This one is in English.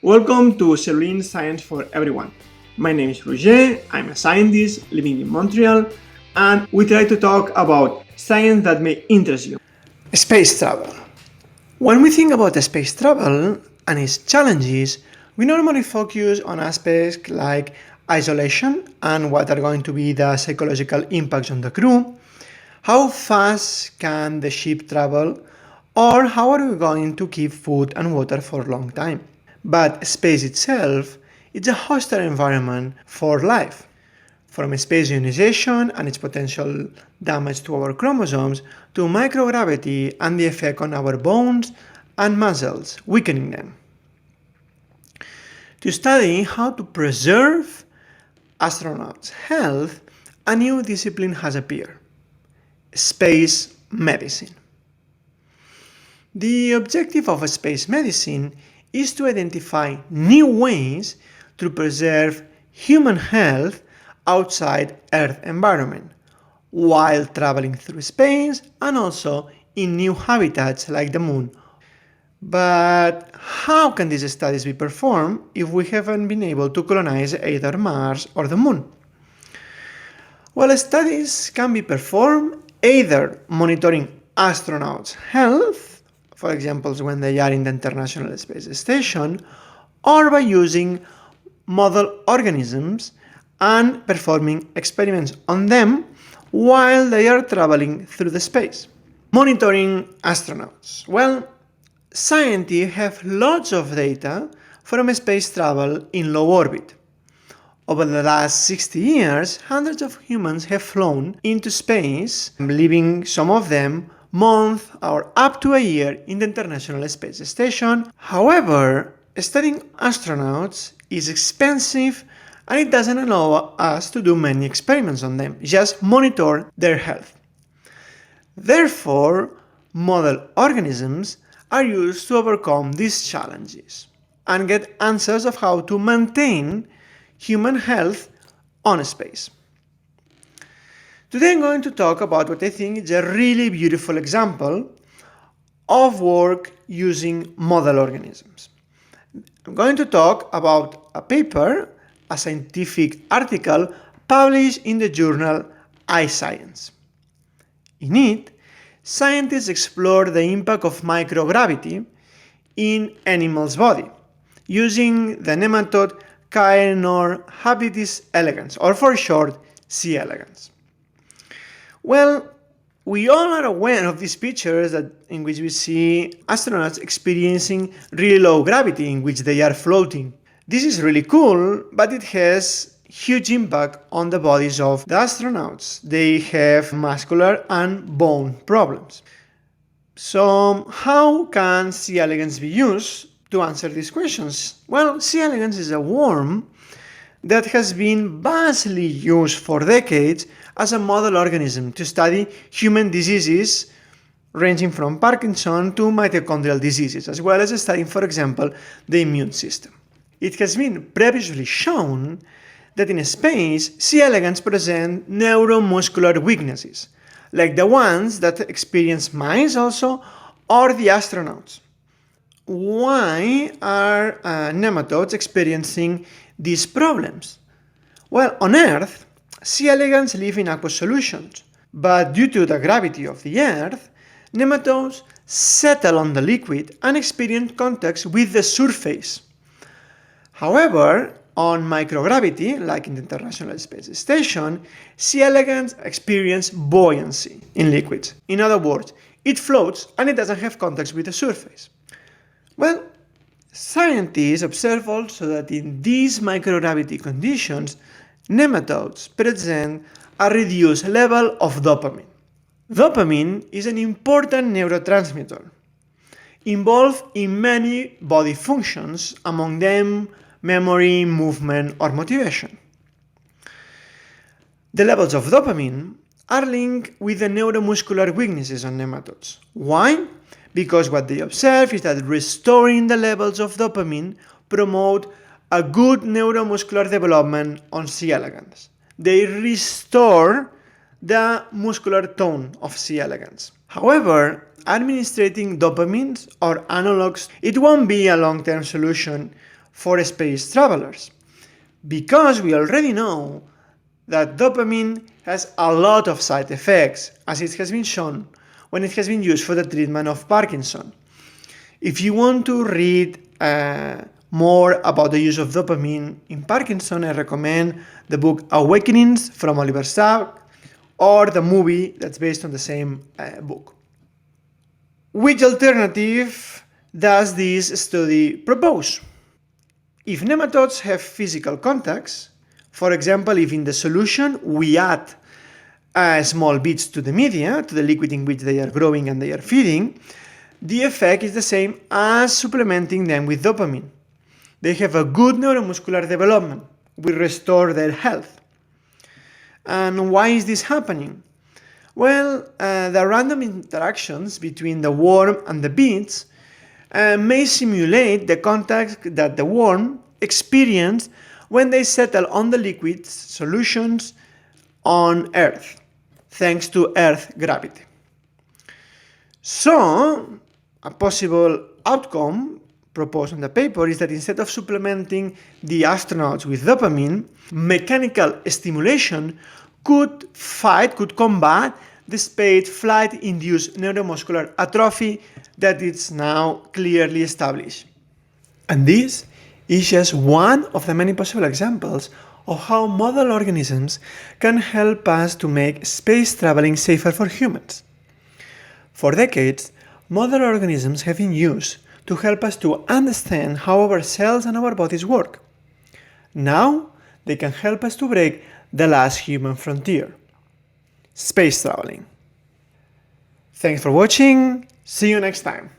Welcome to Cerulean Science for Everyone. My name is Roger, I'm a scientist living in Montreal, and we try to talk about science that may interest you. Space travel. When we think about space travel and its challenges, we normally focus on aspects like isolation and what are going to be the psychological impacts on the crew, how fast can the ship travel, or how are we going to keep food and water for a long time. But space itself is a hostile environment for life. From space ionization and its potential damage to our chromosomes to microgravity and the effect on our bones and muscles, weakening them. To study how to preserve astronauts' health, a new discipline has appeared: space medicine. The objective of space medicine is to identify new ways to preserve human health outside Earth environment, while traveling through space and also in new habitats like the Moon. But how can these studies be performed if we haven't been able to colonize either Mars or the Moon? Well, studies can be performed either monitoring astronauts' health, for example, when they are in the International Space Station, or by using model organisms and performing experiments on them while they are traveling through the space. Monitoring astronauts. Well, scientists have lots of data from space travel in low orbit. Over the last 60 years, hundreds of humans have flown into space, leaving some of them months or up to a year in the International Space Station. However, studying astronauts is expensive and it doesn't allow us to do many experiments on them, just monitor their health. Therefore, model organisms are used to overcome these challenges and get answers of how to maintain human health on space. Today I'm going to talk about what I think is a really beautiful example of work using model organisms. I'm going to talk about a paper, a scientific article published in the journal iScience. In it, scientists explore the impact of microgravity in animals' body using the nematode Caenorhabditis elegans, or for short, C. elegans. Well, we all are aware of these pictures in which we see astronauts experiencing really low gravity in which they are floating. This is really cool, but it has huge impact on the bodies of the astronauts. They have muscular and bone problems. So, how can C. elegans be used to answer these questions? Well, C. elegans is a worm that has been vastly used for decades as a model organism to study human diseases ranging from Parkinson to mitochondrial diseases, as well as studying, for example, the immune system. It has been previously shown that in space, C. elegans present neuromuscular weaknesses, like the ones that experience mice also, or the astronauts. Why are nematodes experiencing these problems? Well, on Earth, C. elegans live in aqueous solutions, but due to the gravity of the Earth, nematodes settle on the liquid and experience contact with the surface. However, on microgravity, like in the International Space Station, C. elegans experience buoyancy in liquids. In other words, it floats and it doesn't have contact with the surface. Well, scientists observe also that in these microgravity conditions, nematodes present a reduced level of dopamine. Dopamine is an important neurotransmitter involved in many body functions, among them memory, movement, or motivation. The levels of dopamine are linked with the neuromuscular weaknesses on nematodes. Why? Because what they observe is that restoring the levels of dopamine promote a good neuromuscular development on C. elegans. They restore the muscular tone of C. elegans. However, administrating dopamines or analogs, it won't be a long-term solution for space travelers, because we already know that dopamine has a lot of side effects, as it has been shown when it has been used for the treatment of Parkinson. If you want to read more about the use of dopamine in Parkinson, I recommend the book Awakenings from Oliver Sacks or the movie that's based on the same book. Which alternative does this study propose? If nematodes have physical contacts, for example, if in the solution we add small bits to the media, to the liquid in which they are growing and they are feeding, the effect is the same as supplementing them with dopamine. They have a good neuromuscular development. We restore their health. And why is this happening? Well, the random interactions between the worm and the beads may simulate the contact that the worm experiences when they settle on the liquid solutions on Earth, thanks to Earth gravity. So, a possible outcome proposed in the paper is that instead of supplementing the astronauts with dopamine, mechanical stimulation could combat the spaceflight-induced neuromuscular atrophy that is now clearly established. And this is just one of the many possible examples of how model organisms can help us to make space traveling safer for humans. For decades, model organisms have been used to help us to understand how our cells and our bodies work. Now, they can help us to break the last human frontier: space traveling. Thanks for watching. See you next time.